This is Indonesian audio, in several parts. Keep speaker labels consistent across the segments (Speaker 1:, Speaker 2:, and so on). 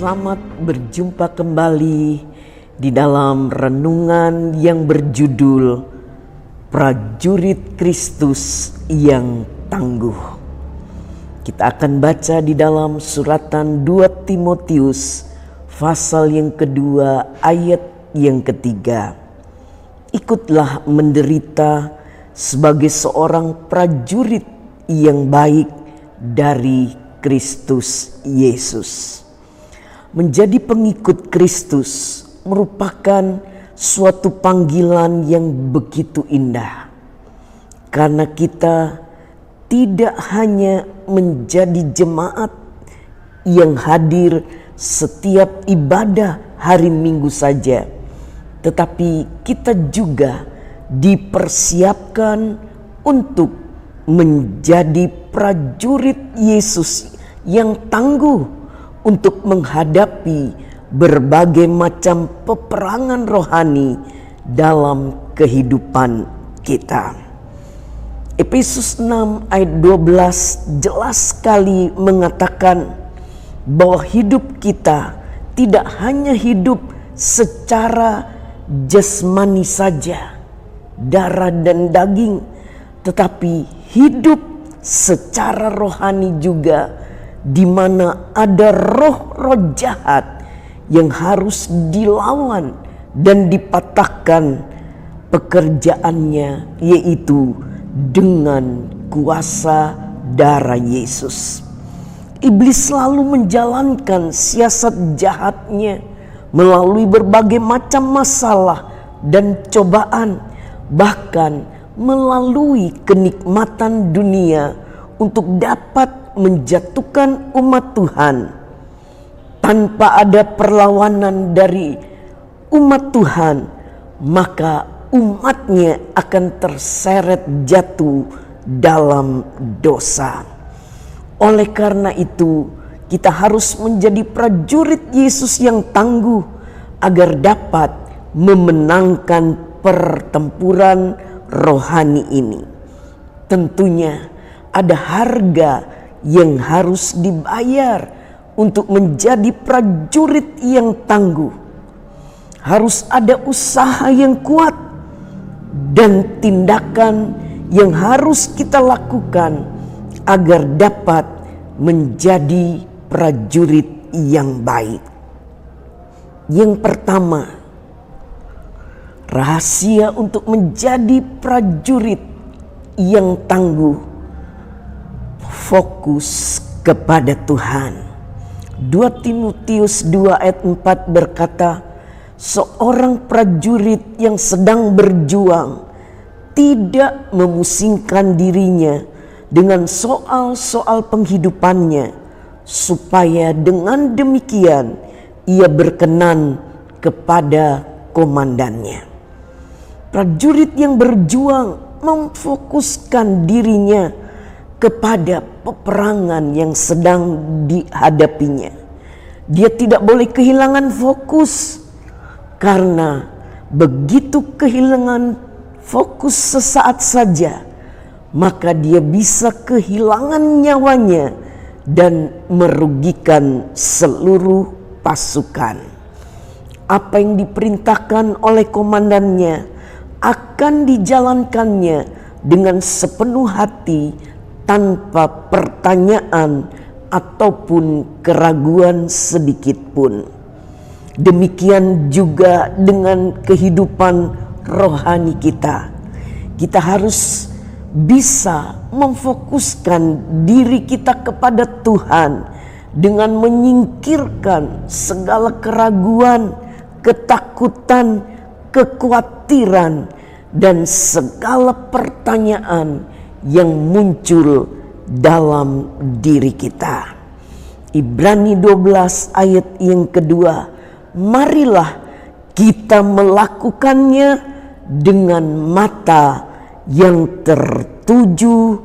Speaker 1: Selamat berjumpa kembali di dalam renungan yang berjudul Prajurit Kristus yang Tangguh. Kita akan baca di dalam suratan 2 Timotius pasal yang kedua ayat yang ketiga. Ikutlah menderita sebagai seorang prajurit yang baik dari Kristus Yesus. Menjadi pengikut Kristus merupakan suatu panggilan yang begitu indah. Karena kita tidak hanya menjadi jemaat yang hadir setiap ibadah hari Minggu saja, tetapi kita juga dipersiapkan untuk menjadi prajurit Yesus yang tangguh untuk menghadapi berbagai macam peperangan rohani dalam kehidupan kita. Efesus 6 ayat 12 jelas sekali mengatakan bahwa hidup kita tidak hanya hidup secara jasmani saja, darah dan daging, tetapi hidup secara rohani juga, di mana ada roh-roh jahat yang harus dilawan dan dipatahkan pekerjaannya, yaitu dengan kuasa darah Yesus. Iblis selalu menjalankan siasat jahatnya melalui berbagai macam masalah dan cobaan, bahkan melalui kenikmatan dunia untuk dapat menjatuhkan umat Tuhan. Tanpa ada perlawanan dari umat Tuhan, maka umatnya akan terseret jatuh dalam dosa. Oleh karena itu, kita harus menjadi prajurit Yesus yang tangguh agar dapat memenangkan pertempuran rohani ini. Tentunya ada harga yang harus dibayar untuk menjadi prajurit yang tangguh. Harus ada usaha yang kuat dan tindakan yang harus kita lakukan agar dapat menjadi prajurit yang baik. Yang pertama, rahasia untuk menjadi prajurit yang tangguh, fokus kepada Tuhan. 2 Timotius 2 ayat 4 berkata, seorang prajurit yang sedang berjuang tidak memusingkan dirinya dengan soal-soal penghidupannya, supaya dengan demikian ia berkenan kepada komandannya. Prajurit yang berjuang memfokuskan dirinya kepada peperangan yang sedang dihadapinya. Dia tidak boleh kehilangan fokus, karena begitu kehilangan fokus sesaat saja, maka dia bisa kehilangan nyawanya dan merugikan seluruh pasukan. Apa yang diperintahkan oleh komandannya akan dijalankannya dengan sepenuh hati, tanpa pertanyaan ataupun keraguan sedikit pun. Demikian juga dengan kehidupan rohani kita. Kita harus bisa memfokuskan diri kita kepada Tuhan dengan menyingkirkan segala keraguan, ketakutan, kekhawatiran, dan segala pertanyaan yang muncul dalam diri kita. Ibrani 12 ayat yang kedua, marilah kita melakukannya dengan mata yang tertuju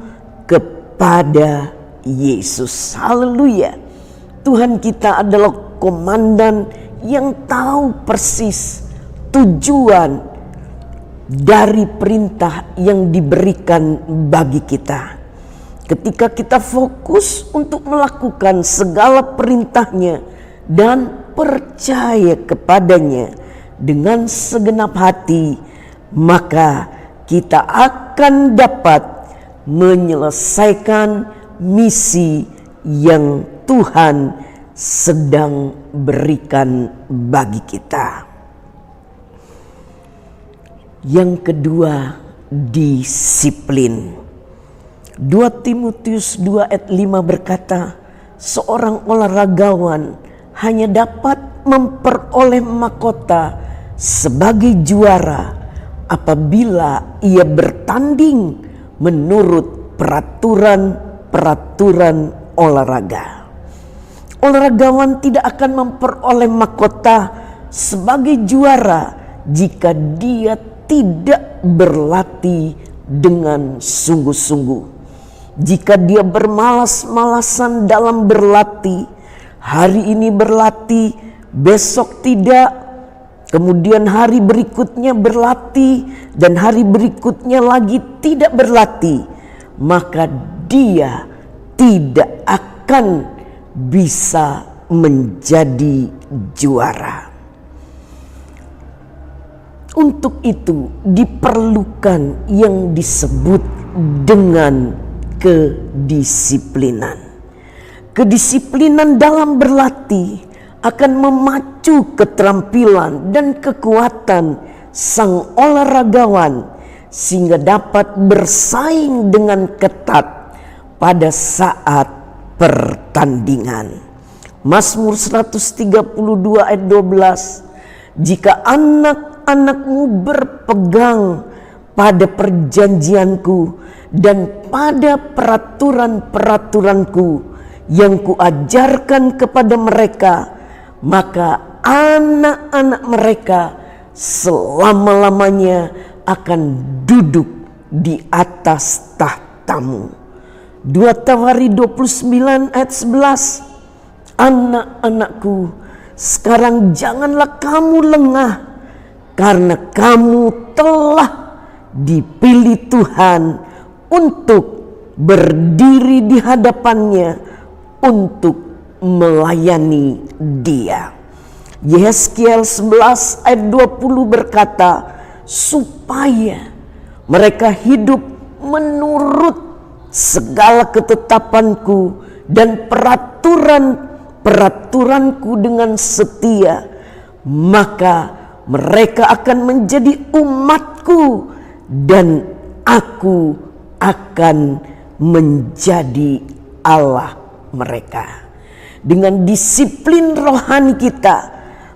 Speaker 1: kepada Yesus. Haleluya. Tuhan kita adalah komandan yang tahu persis tujuan dari perintah yang diberikan bagi kita. Ketika kita fokus untuk melakukan segala perintahnya dan percaya kepadanya dengan segenap hati, maka kita akan dapat menyelesaikan misi yang Tuhan sedang berikan bagi kita. Yang kedua, disiplin. 2 Timotius 2 ayat 5 berkata, seorang olahragawan hanya dapat memperoleh mahkota sebagai juara apabila ia bertanding menurut peraturan olahraga. Olahragawan tidak akan memperoleh mahkota sebagai juara jika dia tidak berlatih dengan sungguh-sungguh. Jika dia bermalas-malasan dalam berlatih, hari ini berlatih, besok tidak, kemudian hari berikutnya berlatih, dan hari berikutnya lagi tidak berlatih, maka dia tidak akan bisa menjadi juara. Untuk itu diperlukan yang disebut dengan kedisiplinan. Kedisiplinan dalam berlatih akan memacu keterampilan dan kekuatan sang olahragawan sehingga dapat bersaing dengan ketat pada saat pertandingan. Mazmur 132 ayat 12, jika anak-anakmu berpegang pada perjanjianku dan pada peraturan-peraturanku yang kuajarkan kepada mereka, maka anak-anak mereka selama-lamanya akan duduk di atas tahtamu. 2 Tawari 29 ayat 11, anak-anakku, sekarang janganlah kamu lengah, karena kamu telah dipilih Tuhan untuk berdiri di hadapannya untuk melayani Dia. Yehezkiel 11 ayat 20 berkata, supaya mereka hidup menurut segala ketetapanku dan peraturanku dengan setia, maka mereka akan menjadi umatku dan aku akan menjadi Allah mereka. Dengan disiplin rohani kita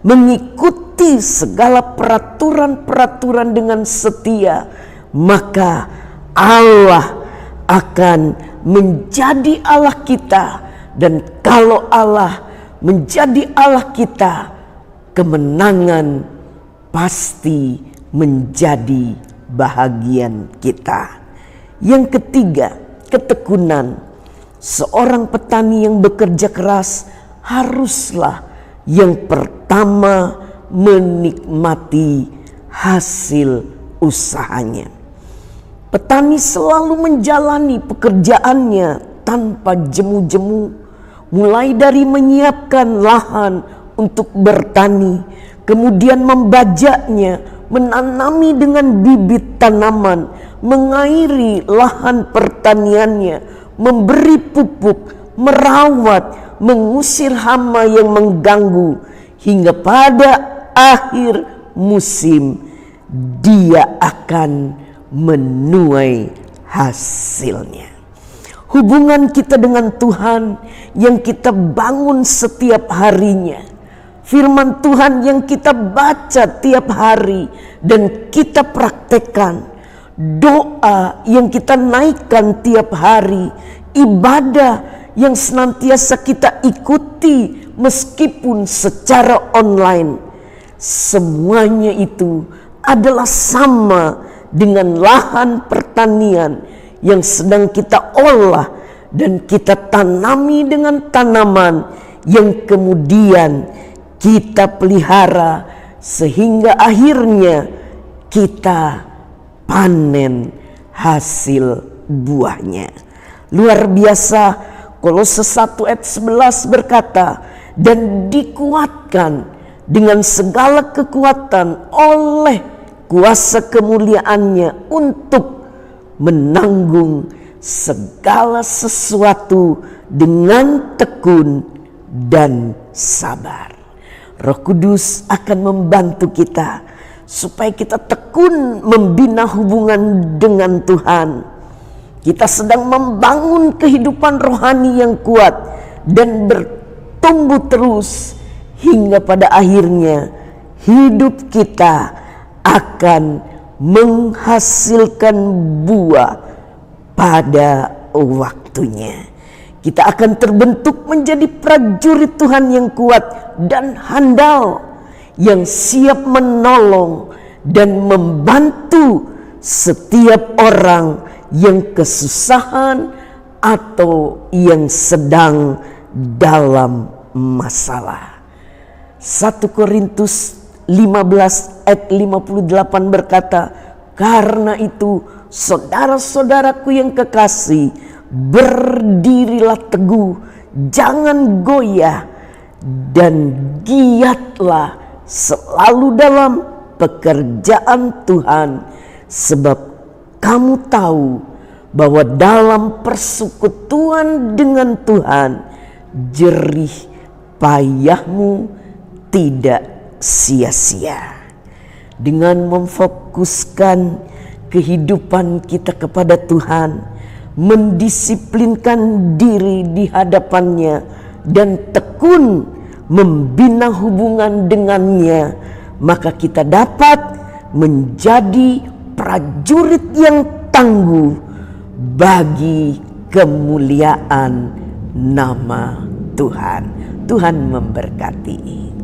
Speaker 1: mengikuti segala peraturan-peraturan dengan setia, maka Allah akan menjadi Allah kita. Dan kalau Allah menjadi Allah kita, kemenangan pasti menjadi bahagian kita. Yang ketiga, ketekunan. Seorang petani yang bekerja keras haruslah yang pertama menikmati hasil usahanya. Petani selalu menjalani pekerjaannya tanpa jemu-jemu, mulai dari menyiapkan lahan untuk bertani, kemudian membajaknya, menanami dengan bibit tanaman, mengairi lahan pertaniannya, memberi pupuk, merawat, mengusir hama yang mengganggu, hingga pada akhir musim dia akan menuai hasilnya. Hubungan kita dengan Tuhan yang kita bangun setiap harinya, firman Tuhan yang kita baca tiap hari dan kita praktekkan, doa yang kita naikkan tiap hari, ibadah yang senantiasa kita ikuti meskipun secara online, semuanya itu adalah sama dengan lahan pertanian yang sedang kita olah dan kita tanami dengan tanaman yang kemudian kita pelihara sehingga akhirnya kita panen hasil buahnya. Luar biasa. Kolose 1 ayat 11 berkata, dan dikuatkan dengan segala kekuatan oleh kuasa kemuliaannya untuk menanggung segala sesuatu dengan tekun dan sabar. Roh Kudus akan membantu kita supaya kita tekun membina hubungan dengan Tuhan. Kita sedang membangun kehidupan rohani yang kuat dan bertumbuh terus hingga pada akhirnya hidup kita akan menghasilkan buah pada waktunya. Kita akan terbentuk menjadi prajurit Tuhan yang kuat dan handal, yang siap menolong dan membantu setiap orang yang kesusahan atau yang sedang dalam masalah. 1 Korintus 15 ayat 58 berkata, "Karena itu saudara-saudaraku yang kekasih, berdirilah teguh, jangan goyah, dan giatlah selalu dalam pekerjaan Tuhan, sebab kamu tahu bahwa dalam persekutuan dengan Tuhan, jerih payahmu tidak sia-sia." Dengan memfokuskan kehidupan kita kepada Tuhan, mendisiplinkan diri di hadapannya, dan tekun membina hubungan dengannya, maka kita dapat menjadi prajurit yang tangguh bagi kemuliaan nama Tuhan. Tuhan memberkati.